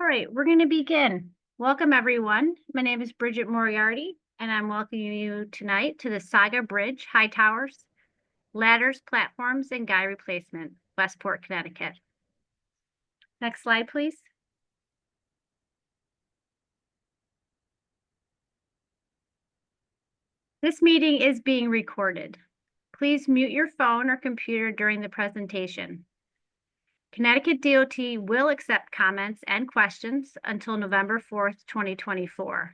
All right, we're going to begin. Welcome, everyone. My name is Bridget Moriarty, and I'm welcoming you tonight to the Saga Bridge, High Towers, Ladders, Platforms, and Guy Replacement, Westport, Connecticut. Next slide, please. This meeting is being recorded. Please mute your phone or computer during the presentation. Connecticut DOT will accept comments and questions until November 4th, 2024.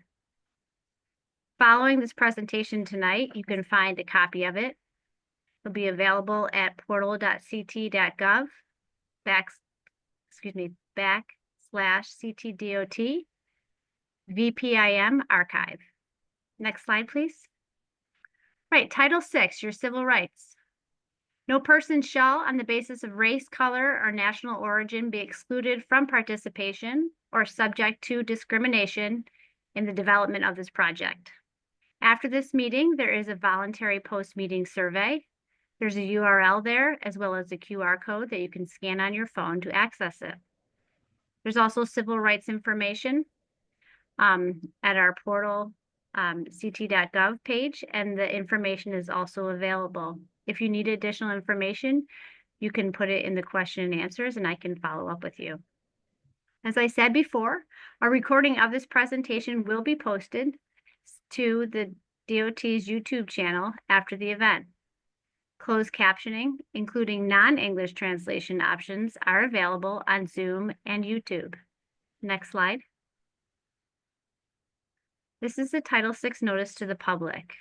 Following this presentation tonight, you can find a copy of it. It'll be available at portal.ct.gov /CTDOT VPIM archive. Next slide, please. Right, Title VI, your civil rights. No person shall, on the basis of race, color, or national origin, be excluded from participation or subject to discrimination in the development of this project. After this meeting, there is a voluntary post-meeting survey. There's a URL there, as well as a QR code that you can scan on your phone to access it. There's also civil rights information at our portal ct.gov page, and the information is also available. If you need additional information, you can put it in the question and answers, and I can follow up with you. As I said before, a recording of this presentation will be posted to the DOT's YouTube channel after the event. Closed captioning, including non-English translation options, are available on Zoom and YouTube. Next slide. This is the Title VI notice to the public.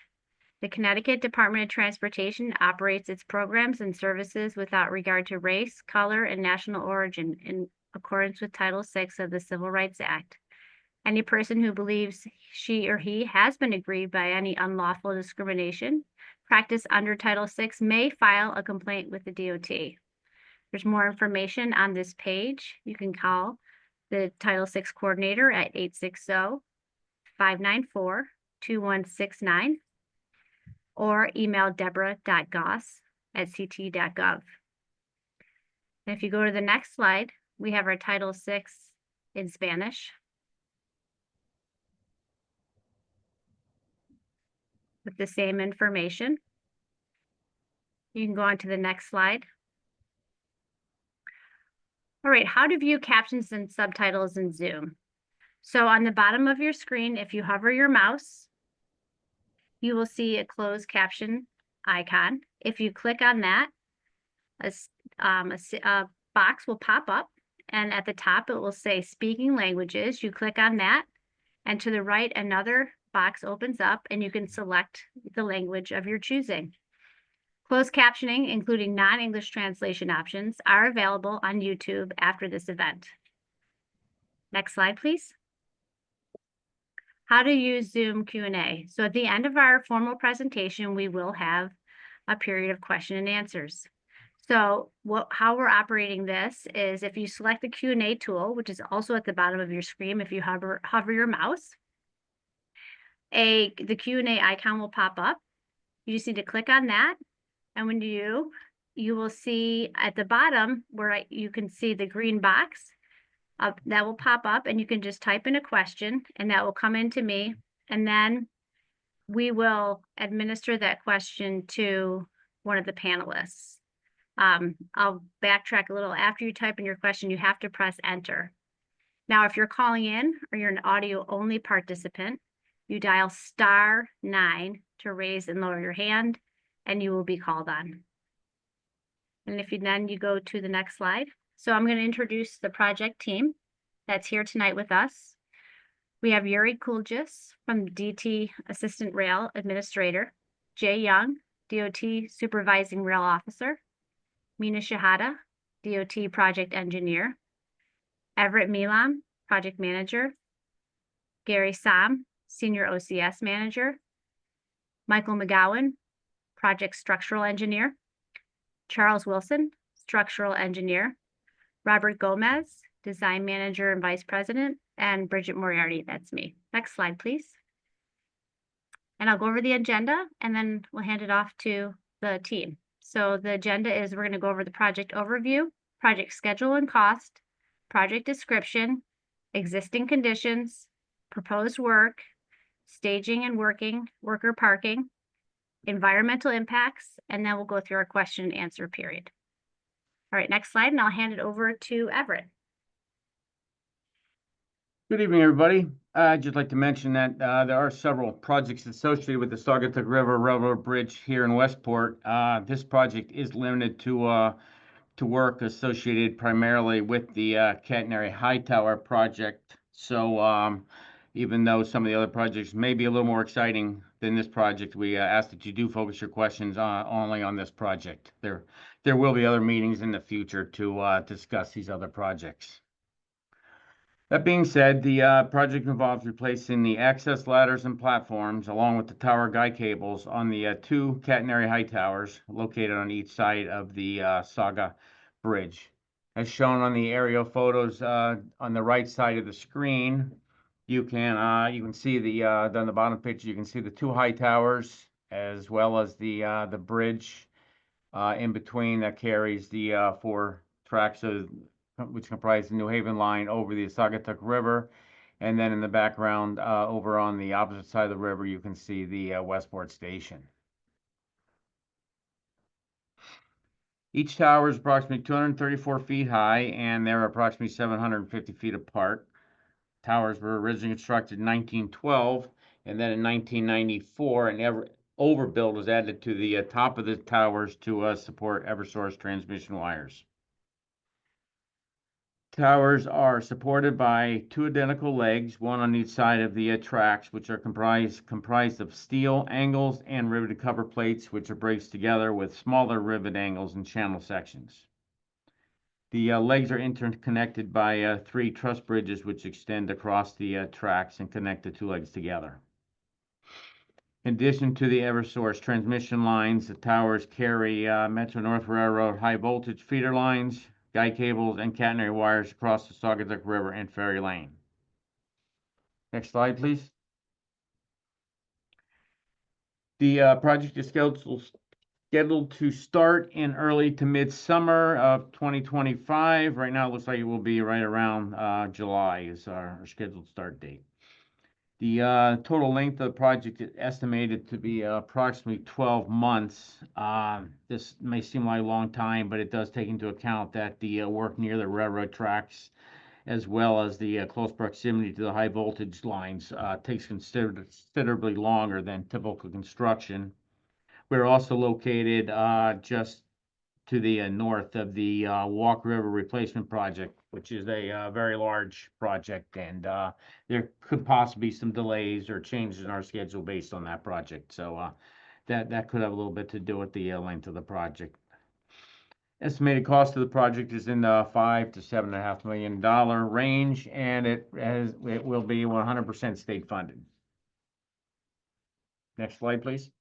The Connecticut Department of Transportation operates its programs and services without regard to race, color, and national origin in accordance with Title VI of the Civil Rights Act. Any person who believes she or he has been aggrieved by any unlawful discrimination practiced under Title VI may file a complaint with the DOT. There's more information on this page. You can call the Title VI coordinator at 860-594-2169 or email deborah.goss@ct.gov. And if you go to the next slide, we have our Title VI in Spanish with the same information. You can go on to the next slide. All right, how to view captions and subtitles in Zoom. So on the bottom of your screen, if you hover your mouse, you will see a closed caption icon. If you click on that, a box will pop up, and at the top it will say speaking languages. You click on that, and to the right, another box opens up, and you can select the language of your choosing. Closed captioning, including non-English translation options, are available on YouTube after this event. Next slide, please. How to use Zoom Q&A. So at the end of our formal presentation, we will have a period of question and answers. So how we're operating this is if you select the Q&A tool, which is also at the bottom of your screen, if you hover your mouse, the Q&A icon will pop up. You just need to click on that. And when you will see at the bottom where you can see the green box, that will pop up, and you can just type in a question, and that will come into me, and then we will administer that question to one of the panelists. I'll backtrack a little. After you type in your question, you have to press enter. Now, if you're calling in or you're an audio-only participant, you dial *9 to raise and lower your hand, and you will be called on. And if you go to the next slide. So I'm going to introduce the project team that's here tonight with us. We have Yuri Kulgis from DT Assistant Rail Administrator, Jay Young, DOT Supervising Rail Officer, Mina Shahada, DOT Project Engineer, Everett Milam, Project Manager, Gary Sam, Senior OCS Manager, Michael McGowan, Project Structural Engineer, Charles Wilson, Structural Engineer, Robert Gomez, Design Manager and Vice President, and Bridget Moriarty, that's me. Next slide, please. And I'll go over the agenda, and then we'll hand it off to the team. So the agenda is we're going to go over the project overview, project schedule and cost, project description, existing conditions, proposed work, staging and worker parking, environmental impacts, and then we'll go through our question and answer period. All right, next slide, and I'll hand it over to Everett. Good evening, everybody. I'd just like to mention that there are several projects associated with the Saugatuck River Railroad Bridge here in Westport. This project is limited to work associated primarily with the Catenary High Tower project. So even though some of the other projects may be a little more exciting than this project, we ask that you do focus your questions only on this project. There will be other meetings in the future to discuss these other projects. That being said, the project involves replacing the access ladders and platforms along with the tower guy cables on the two catenary high towers located on each side of the Saga Bridge. As shown on the aerial photos on the right side of the screen, you can see on the bottom picture, you can see the two high towers as well as the bridge in between that carries the 4 tracks which comprise the New Haven line over the Saugatuck River. And then in the background, over on the opposite side of the river, you can see the Westport station. Each tower is approximately 234 feet high, and they're approximately 750 feet apart. Towers were originally constructed in 1912, and then in 1994, an overbuild was added to the top of the towers to support Eversource transmission wires. Towers are supported by 2 identical legs, one on each side of the tracks, which are comprised of steel angles and riveted cover plates, which are braced together with smaller rivet angles and channel sections. The legs are interconnected by 3 truss bridges, which extend across the tracks and connect the 2 legs together. In addition to the Eversource transmission lines, the towers carry Metro North Railroad high voltage feeder lines, guy cables, and catenary wires across the Saugatuck River and Ferry Lane. Next slide, please. The project is scheduled to start in early to mid-summer of 2025. Right now, it looks like it will be right around July is our scheduled start date. The total length of the project is estimated to be approximately 12 months. This may seem like a long time, but it does take into account that the work near the railroad tracks, as well as the close proximity to the high voltage lines, takes considerably longer than typical construction. We're also located just to the north of the Walk River Replacement Project, which is a very large project, and there could possibly be some delays or changes in our schedule based on that project. So that could have a little bit to do with the length of the project. Estimated cost of the project is in the $5 to $7.5 million range, and it will be 100% state funded. Next slide, please.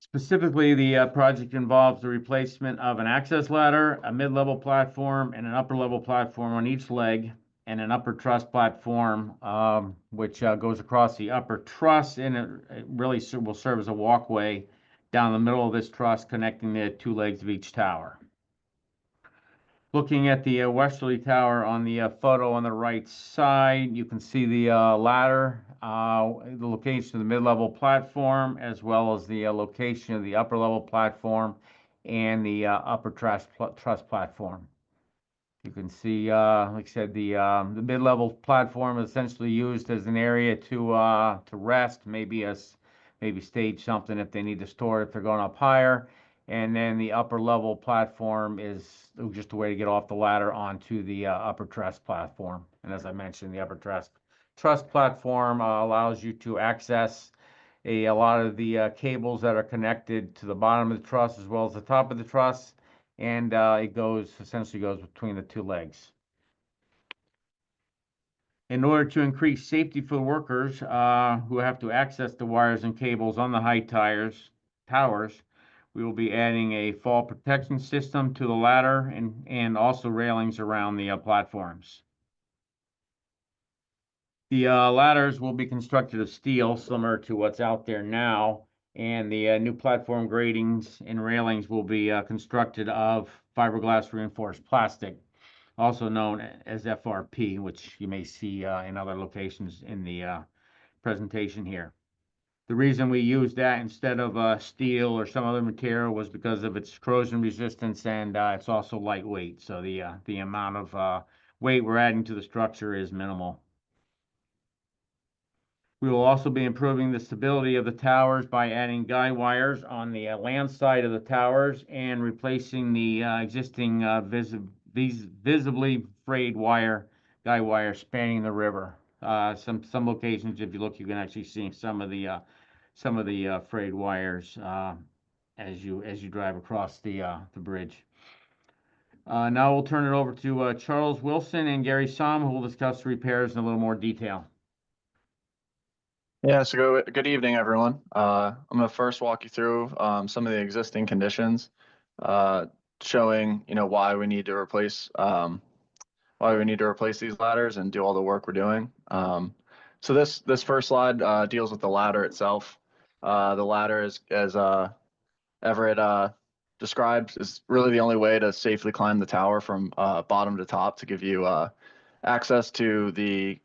Specifically, the project involves the replacement of an access ladder, a mid-level platform, and an upper-level platform on each leg, and an upper truss platform, which goes across the upper truss, and it really will serve as a walkway down the middle of this truss, connecting the 2 legs of each tower. Looking at the westerly tower on the photo on the right side, you can see the ladder, the location of the mid-level platform, as well as the location of the upper-level platform and the upper truss platform. You can see, like I said, the mid-level platform is essentially used as an area to rest, maybe stage something if they need to store it if they're going up higher. And then the upper level platform is just a way to get off the ladder onto the upper truss platform. And as I mentioned, the upper truss platform allows you to access a lot of the cables that are connected to the bottom of the truss as well as the top of the truss. And it essentially goes between the 2 legs. In order to increase safety for workers who have to access the wires and cables on the high towers, we will be adding a fall protection system to the ladder and also railings around the platforms. The ladders will be constructed of steel, similar to what's out there now, and the new platform gratings and railings will be constructed of fiberglass reinforced plastic. also known as FRP, which you may see in other locations in the presentation here. The reason we used that instead of steel or some other material was because of its corrosion resistance, and it's also lightweight. So the amount of weight we're adding to the structure is minimal. We will also be improving the stability of the towers by adding guy wires on the land side of the towers and replacing the existing visibly frayed guy wire spanning the river. Some locations, if you look, you can actually see some of the frayed wires as you drive across the bridge. Now we'll turn it over to Charles Wilson and Gary Somm, who will discuss the repairs in a little more detail. Yeah, so good evening, everyone. I'm going to first walk you through some of the existing conditions, showing why we need to replace these ladders and do all the work we're doing. So this first slide deals with the ladder itself. The ladder is, as Everett described, is really the only way to safely climb the tower from bottom to top to give you access to the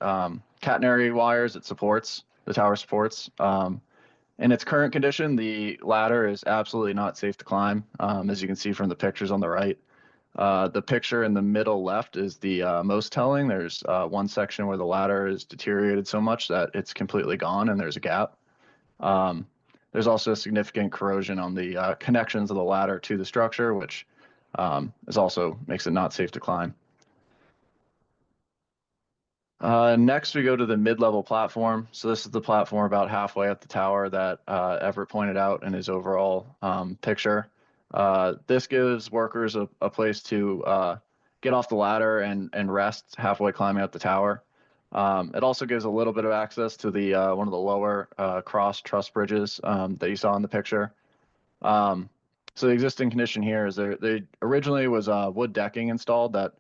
catenary wires it supports. The tower supports. In its current condition, the ladder is absolutely not safe to climb, as you can see from the pictures on the right. The picture in the middle left is the most telling. There's one section where the ladder is deteriorated so much that it's completely gone and there's a gap. There's also significant corrosion on the connections of the ladder to the structure, which is also makes it not safe to climb. Next, we go to the mid-level platform. So this is the platform about halfway up the tower that Everett pointed out in his overall picture. This gives workers a place to get off the ladder and rest halfway climbing up the tower. It also gives a little bit of access to the one of the lower cross truss bridges that you saw in the picture. So the existing condition here is there originally was wood decking installed that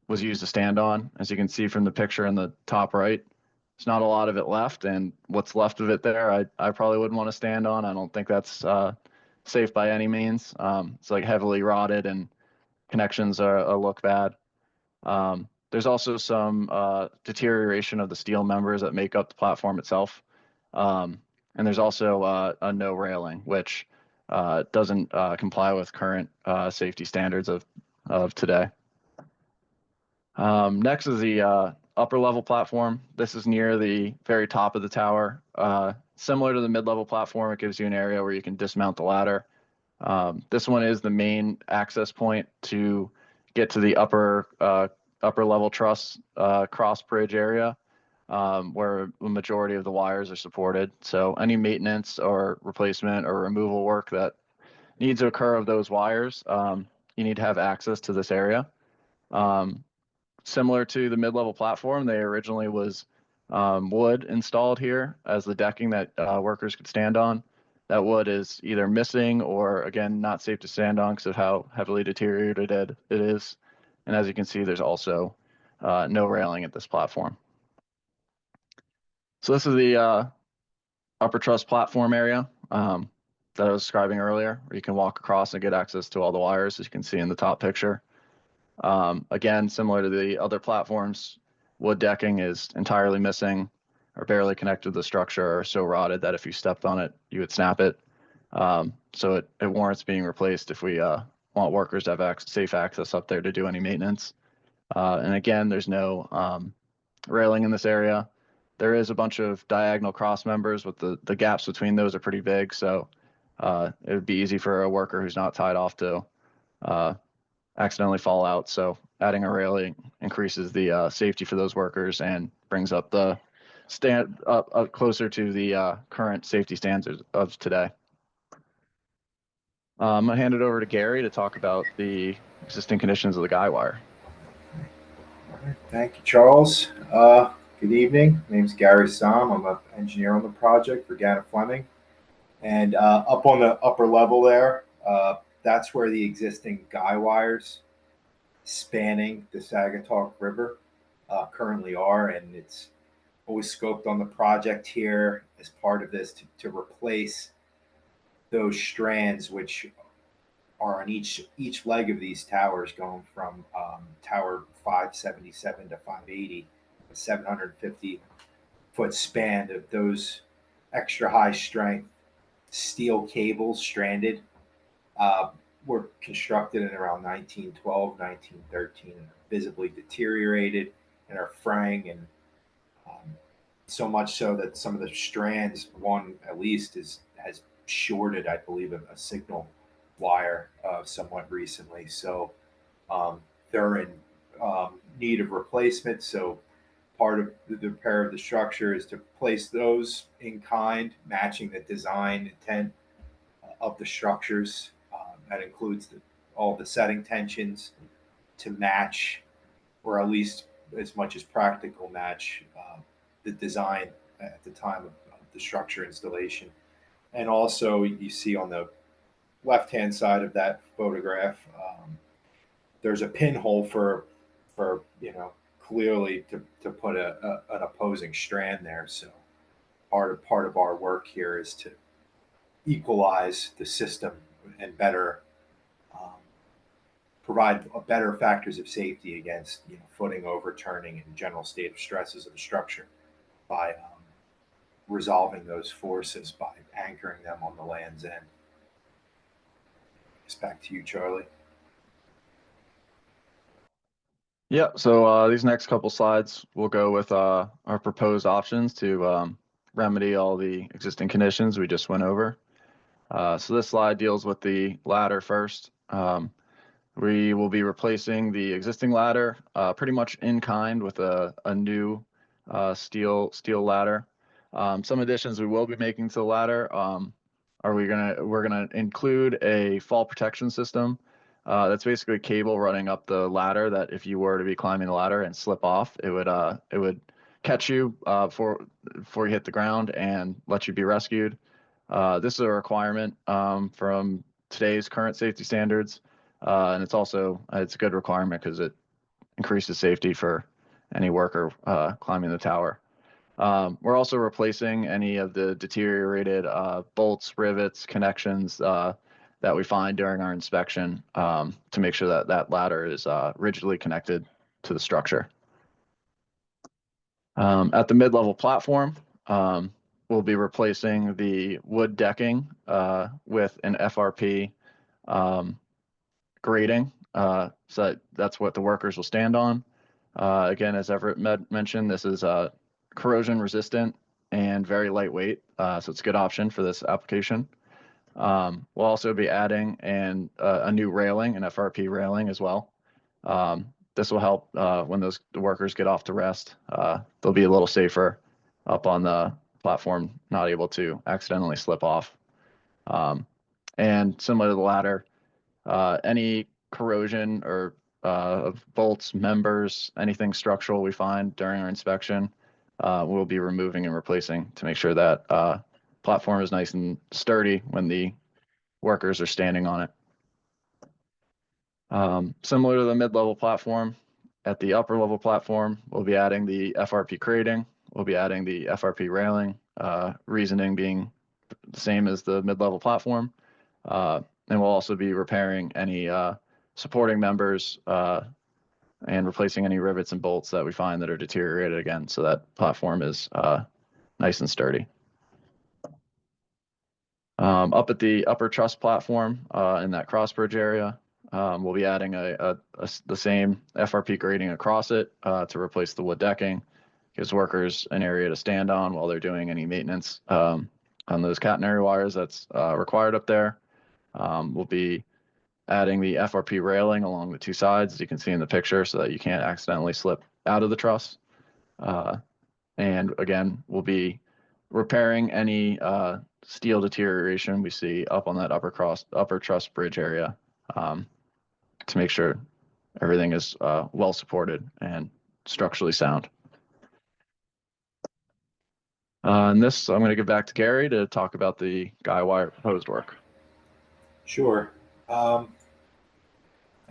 was used to stand on. As you can see from the picture in the top right, there's not a lot of it left, and what's left of it there, I probably wouldn't want to stand on. I don't think that's safe by any means. It's like heavily rotted and connections look bad. There's also some deterioration of the steel members that make up the platform itself. And there's also a no railing, which doesn't comply with current safety standards of today. Next is the upper level platform. This is near the very top of the tower. Similar to the mid-level platform, it gives you an area where you can dismount the ladder. This one is the main access point to get to the upper level truss cross bridge area, where the majority of the wires are supported. So any maintenance or replacement or removal work that needs to occur of those wires, you need to have access to this area. Similar to the mid-level platform, they originally was wood installed here as the decking that workers could stand on. That wood is either missing or, again, not safe to stand on because of how heavily deteriorated it is. And as you can see, there's also no railing at this platform. So this is the upper truss platform area that I was describing earlier, where you can walk across and get access to all the wires, as you can see in the top picture. Again, similar to the other platforms, wood decking is entirely missing or barely connected to the structure, or so rotted that if you stepped on it, you would snap it. So it warrants being replaced if we want workers to have safe access up there to do any maintenance. And again, there's no railing in this area. There is a bunch of diagonal cross members, with the gaps between those are pretty big. So it would be easy for a worker who's not tied off to accidentally fall out. So adding a railing increases the safety for those workers and brings up the stand up closer to the current safety standards of today. I'm gonna hand it over to Gary to talk about the existing conditions of the guy wire. Thank you, Charles. Good evening. My name is Gary Somm. I'm an engineer on the project for Gannett Fleming. And up on the upper level there, that's where the existing guy wires spanning the Saugatuck River currently are. And it's always scoped on the project here as part of this to replace those strands, which are on each leg of these towers, going from tower 577 to 580, a 750-foot span of those extra high strength steel cables stranded. Uh, were constructed in around 1912, 1913, and are visibly deteriorated and are fraying, and so much so that some of the strands, one at least, has shorted, I believe, a signal wire somewhat recently. So they're in need of replacement. So part of the repair of the structure is to place those in kind, matching the design intent of the structures. That includes all the setting tensions to match, or at least as much as practical, match the design at the time of the structure installation. And also, you see on the left-hand side of that photograph, there's a pinhole for clearly to put an opposing strand there. So part of our work here is to equalize the system and better provide better factors of safety against footing overturning and general state of stresses of the structure by resolving those forces by anchoring them on the land's end. It's back to you, Charlie. Yeah, so these next couple slides will go with our proposed options to remedy all the existing conditions we just went over. So this slide deals with the ladder first. We will be replacing the existing ladder pretty much in kind with a new steel ladder. Some additions we will be making to the ladder we're gonna include a fall protection system. That's basically a cable running up the ladder that if you were to be climbing the ladder and slip off, it would catch you before you hit the ground and let you be rescued. This is a requirement from today's current safety standards, and it's a good requirement because it increases safety for any worker climbing the tower. We're also replacing any of the deteriorated bolts, rivets, connections that we find during our inspection to make sure that ladder is rigidly connected to the structure. At the mid-level platform, we'll be replacing the wood decking with an FRP grating. So that's what the workers will stand on. Again, as Everett mentioned, this is corrosion resistant and very lightweight, so it's a good option for this application. We'll also be adding a new railing, an FRP railing as well. This will help when the workers get off to rest. They'll be a little safer up on the platform, not able to accidentally slip off. And similar to the ladder, any corrosion or of bolts, members, anything structural we find during our inspection, we'll be removing and replacing to make sure that platform is nice and sturdy when the workers are standing on it. Similar to the mid-level platform, at the upper level platform, we'll be adding the FRP crating, we'll be adding the FRP railing, reasoning being the same as the mid-level platform. And we'll also be repairing any supporting members and replacing any rivets and bolts that we find that are deteriorated again, so that platform is nice and sturdy. Up at the upper truss platform in that crossbridge area, we'll be adding the same FRP grating across it to replace the wood decking. Gives workers an area to stand on while they're doing any maintenance on those catenary wires that's required up there. We'll be adding the FRP railing along the two sides, as you can see in the picture, so that you can't accidentally slip out of the truss. And again, we'll be repairing any steel deterioration we see up on that upper truss bridge area to make sure everything is well supported and structurally sound. And this, I'm going to give back to Gary to talk about the guy wire proposed work. Sure.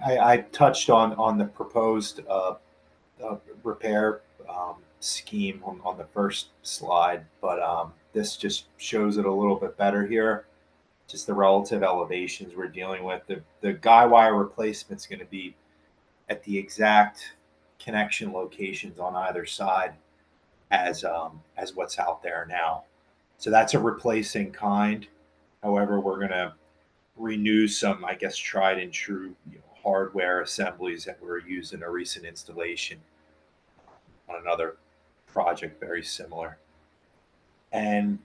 I touched on the proposed repair scheme on the first slide, but this just shows it a little bit better here. just the relative elevations we're dealing with. The guy wire replacement is going to be at the exact connection locations on either side as what's out there now. So that's a replacing kind. However, we're going to renew some, I guess, tried and true hardware assemblies that were used in a recent installation on another project very similar. And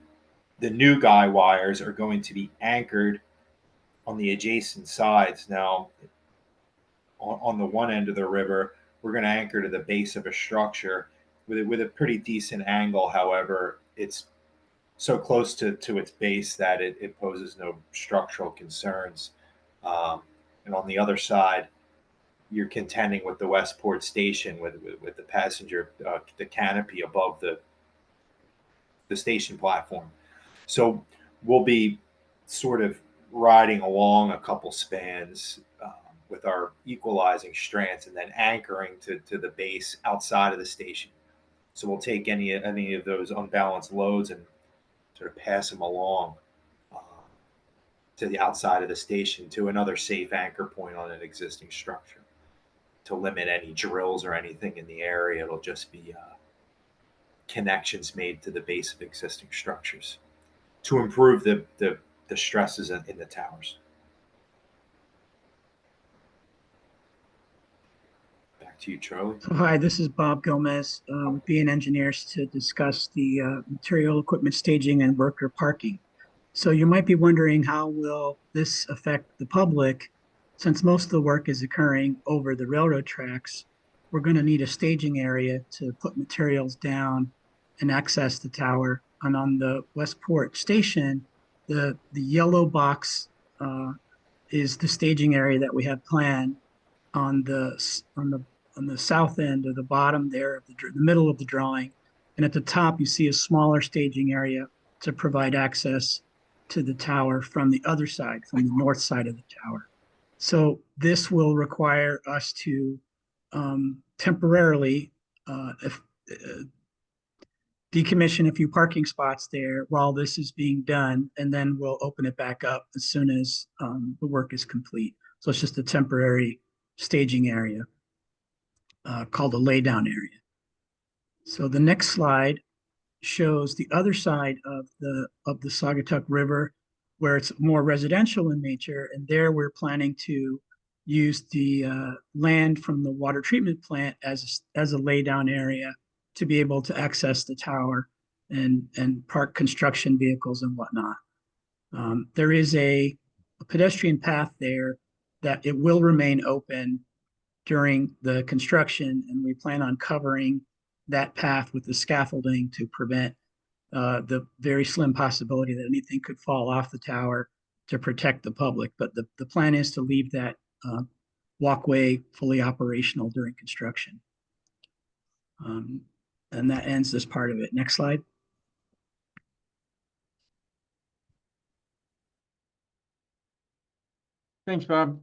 the new guy wires are going to be anchored on the adjacent sides. Now, on the one end of the river, we're going to anchor to the base of a structure with a pretty decent angle. However, it's so close to its base that it poses no structural concerns. And on the other side, you're contending with the Westport station with the passenger, the canopy above the station platform. So we'll be sort of riding along a couple spans with our equalizing strands and then anchoring to the base outside of the station. So we'll take any of those unbalanced loads and sort of pass them along to the outside of the station to another safe anchor point on an existing structure. To limit any drills or anything in the area, it'll just be connections made to the base of existing structures to improve the stresses in the towers. Back to you, Charlie. Hi, this is Bob Gomez with BN Engineers to discuss the material equipment staging and worker parking. So you might be wondering, how will this affect the public? Since most of the work is occurring over the railroad tracks, we're going to need a staging area to put materials down and access the tower. And on the Westport station, the yellow box is the staging area that we have planned on the south end of the bottom there, the middle of the drawing. And at the top, you see a smaller staging area to provide access to the tower from the other side, from the north side of the tower. So this will require us to temporarily decommission a few parking spots there while this is being done, and then we'll open it back up as soon as the work is complete. So it's just a temporary staging area called a laydown area. So the next slide shows the other side of the Saugatuck River, where it's more residential in nature, and there we're planning to use the land from the water treatment plant as a laydown area to be able to access the tower and park construction vehicles and whatnot. There is a pedestrian path there that it will remain open during the construction, and we plan on covering that path with the scaffolding to prevent the very slim possibility that anything could fall off the tower to protect the public. But the plan is to leave that walkway fully operational during construction. And that ends this part of it. Next slide. Thanks, Bob.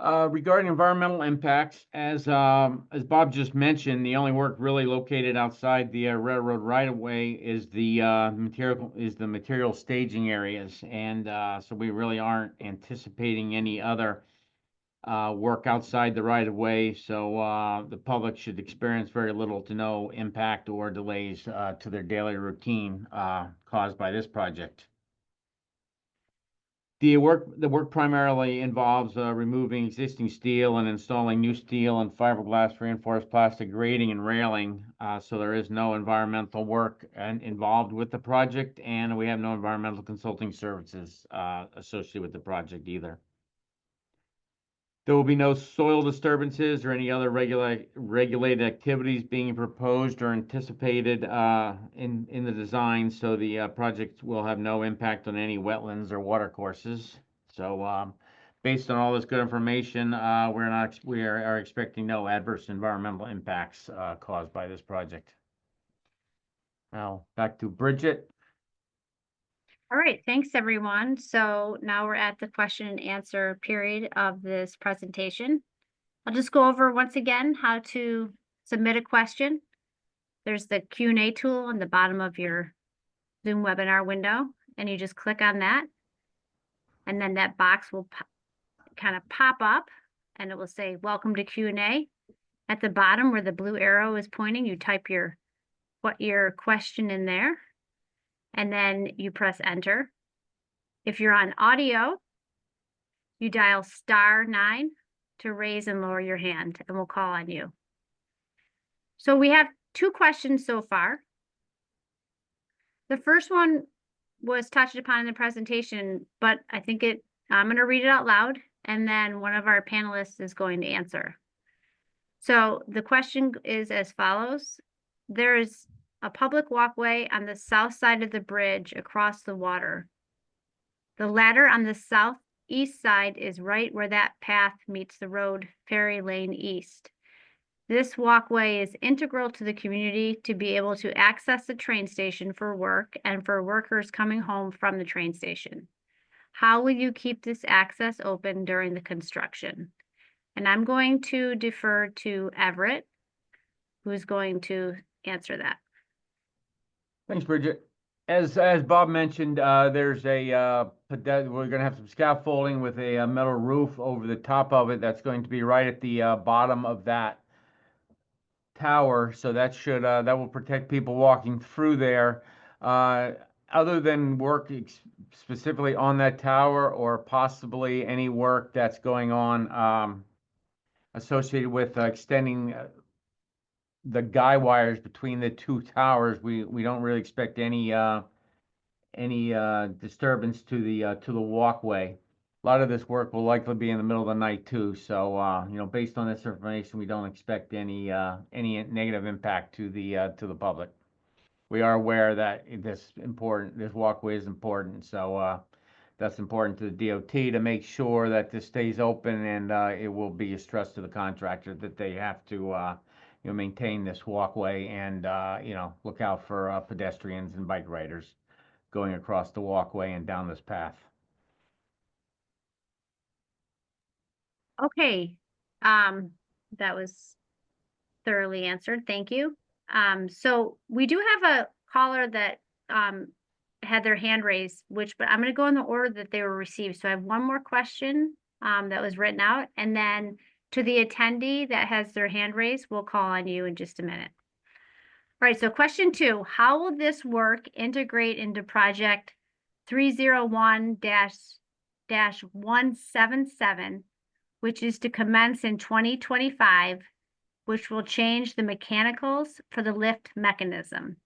Regarding environmental impacts, as Bob just mentioned, the only work really located outside the railroad right-of-way is the material staging areas, and so we really aren't anticipating any other work outside the right-of-way. So the public should experience very little to no impact or delays to their daily routine caused by this project. The work primarily involves removing existing steel and installing new steel and fiberglass reinforced plastic grating and railing. So there is no environmental work involved with the project, and we have no environmental consulting services associated with the project either. There will be no soil disturbances or any other regulated activities being proposed or anticipated in the design, so the project will have no impact on any wetlands or watercourses. So based on all this good information, we are expecting no adverse environmental impacts caused by this project. Now back to Bridget. All right, thanks everyone. So now we're at the question and answer period of this presentation. I'll just go over once again how to submit a question. There's the Q&A tool on the bottom of your Zoom webinar window, and you just click on that. And then that box will kind of pop up and it will say, welcome to Q&A. At the bottom where the blue arrow is pointing, you type your question in there, and then you press enter. If you're on audio, you dial *9 to raise and lower your hand, and we'll call on you. So we have 2 questions so far. The first one was touched upon in the presentation, but I think I'm going to read it out loud, and then one of our panelists is going to answer. So the question is as follows. There is a public walkway on the south side of the bridge across the water. The ladder on the southeast side is right where that path meets the road, Ferry Lane East. This walkway is integral to the community to be able to access the train station for work and for workers coming home from the train station. How will you keep this access open during the construction? And I'm going to defer to Everett, who's going to answer that. Thanks, Bridget. As Bob mentioned, there's we're gonna have some scaffolding with a metal roof over the top of it. That's going to be right at the bottom of that tower. So that will protect people walking through there. Other than work specifically on that tower, or possibly any work that's going on associated with extending the guy wires between the 2 towers, we don't really expect any disturbance to the walkway. A lot of this work will likely be in the middle of the night too. So based on this information, we don't expect any negative impact to the public. We are aware that this walkway is important, so that's important to the DOT to make sure that this stays open, and it will be a stress to the contractor that they have to maintain this walkway and look out for pedestrians and bike riders going across the walkway and down this path. Okay, that was thoroughly answered. Thank you. So we do have a caller that had their hand raised, but I'm going to go in the order that they were received. So I have one more question that was written out, and then to the attendee that has their hand raised, we'll call on you in just a minute. All right, so question 2, how will this work integrate into project 301-177, which is to commence in 2025, which will change the mechanicals for the lift mechanism?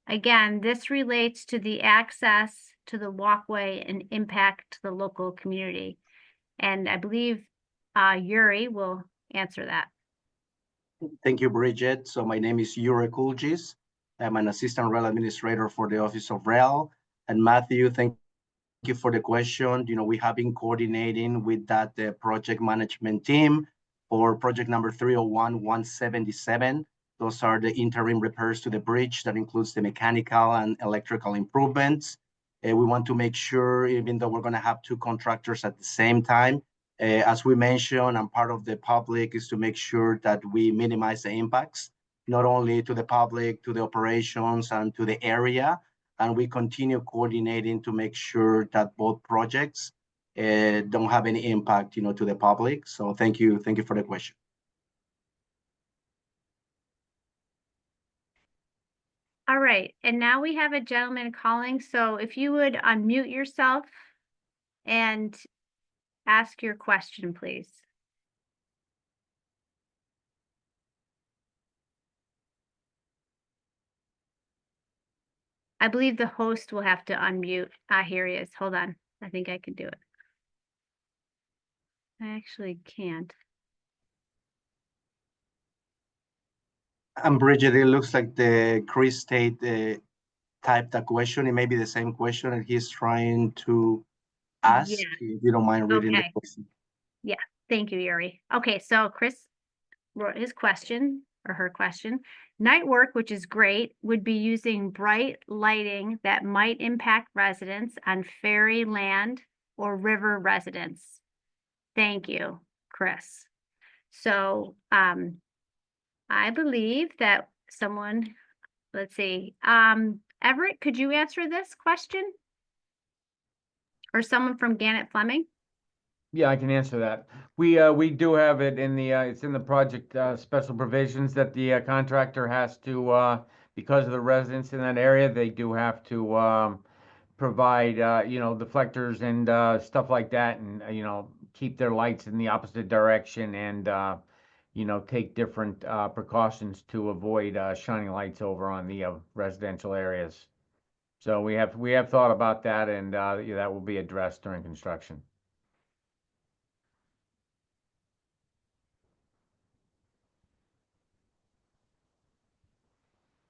Again, this relates to the access to the walkway and impact to the local community. And I believe Yuri will answer that. Thank you, Bridget. So my name is Yuri Kulgis. I'm an assistant rail administrator for the Office of Rail. And Matthew, thank you for the question. We have been coordinating with that project management team for project number 301-177. Those are the interim repairs to the bridge that includes the mechanical and electrical improvements. We want to make sure, even though we're going to have 2 contractors at the same time, as we mentioned, and part of the public is to make sure that we minimize the impacts, not only to the public, to the operations, and to the area. And we continue coordinating to make sure that both projects don't have any impact, to the public. So thank you for the question. All right, and now we have a gentleman calling. So if you would unmute yourself and ask your question, please. I believe the host will have to unmute. Here he is. Hold on. I think I can do it. I actually can't. And Bridget, it looks like the Chris Tate typed a question. It may be the same question that he's trying to ask. Yeah. If you don't mind reading Okay. the question. Yeah, thank you, Yuri. Okay, so Chris wrote his question or her question. Night work, which is great, would be using bright lighting that might impact residents on ferry land or river residents. Thank you, Chris. So I believe that someone, let's see, Everett, could you answer this question? or someone from Gannett Fleming? Yeah, I can answer that. We do have it in the, it's in the project, special provisions that the contractor has to, because of the residents in that area, they do have to, provide, deflectors and, stuff like that and, keep their lights in the opposite direction and, take different, precautions to avoid, shining lights over on the, residential areas. So we have thought about that and, that will be addressed during construction.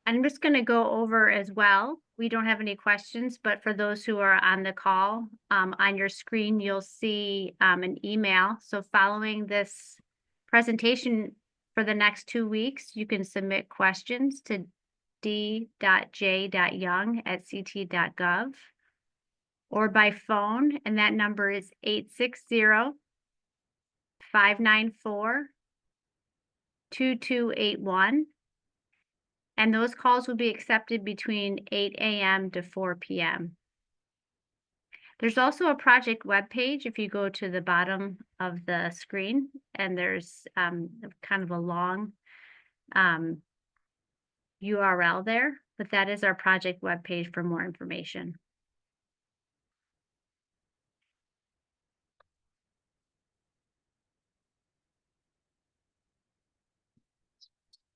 I'm just going to go over as well. We don't have any questions, but for those who are on the call, on your screen, you'll see an email. So following this presentation for the next 2 weeks, you can submit questions to d.j.young@ct.gov or by phone, and that number is 860-594-2281. And those calls will be accepted between 8 a.m. to 4 p.m. There's also a project webpage if you go to the bottom of the screen, and there's kind of a long URL there, but that is our project webpage for more information.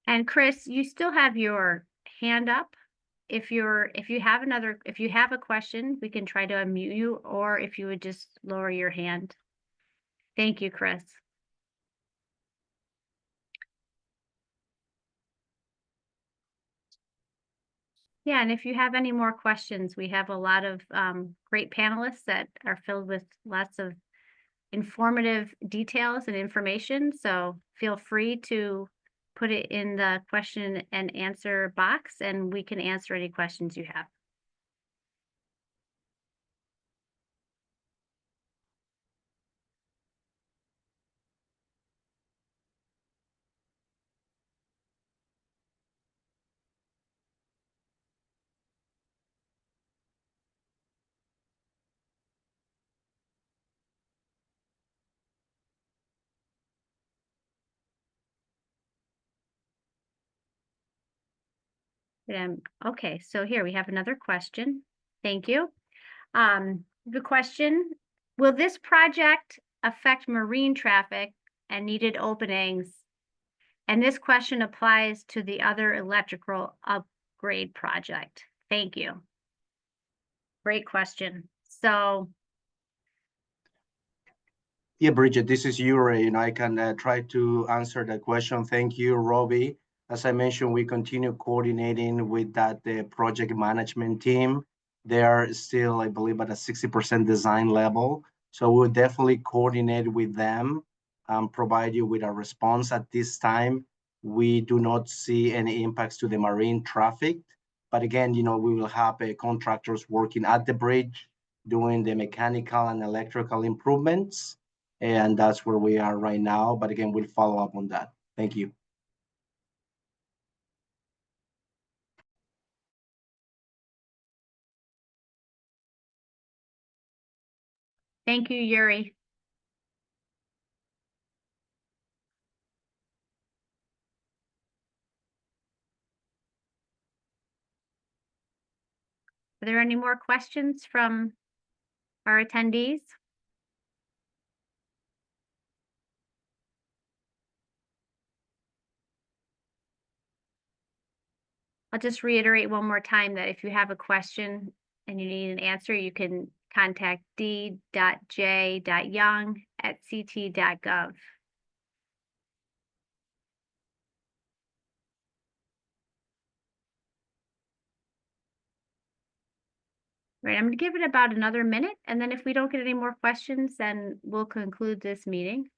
And Chris, you still have your hand up. If you have a question, we can try to unmute you, or if you would just lower your hand. Thank you, Chris. Yeah, and if you have any more questions, we have a lot of great panelists that are filled with lots of informative details and information. So feel free to put it in the question and answer box, and we can answer any questions you have. Okay, so here we have another question. Thank you. The question, will this project affect marine traffic and needed openings? And this question applies to the other electrical upgrade project. Thank you. Great question. So, Yeah, Bridget, this is Yuri, and I can try to answer that question. Thank you, Robbie. As I mentioned, we continue coordinating with that project management team. They are still, I believe, at a 60% design level. So we'll definitely coordinate with them and provide you with a response. At this time, we do not see any impacts to the marine traffic. But again, we will have contractors working at the bridge, doing the mechanical and electrical improvements. And that's where we are right now. But again, we'll follow up on that. Thank you. thank you, Yuri. Are there any more questions from our attendees? I'll just reiterate one more time that if you have a question and you need an answer, you can contact d.j.young@ct.gov. Right, I'm gonna give it about another minute, and then if we don't get any more questions, then we'll conclude this meeting.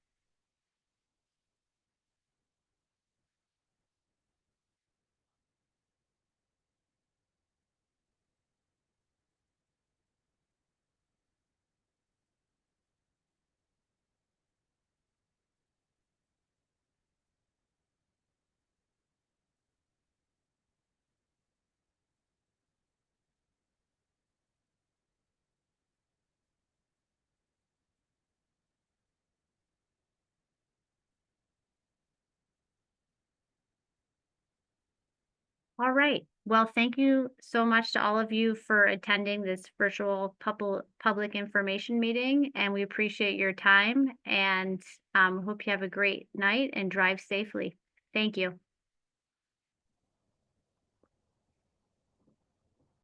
All right. Well, thank you so much to all of you for attending this virtual public information meeting, and we appreciate your time and hope you have a great night and drive safely. Thank you.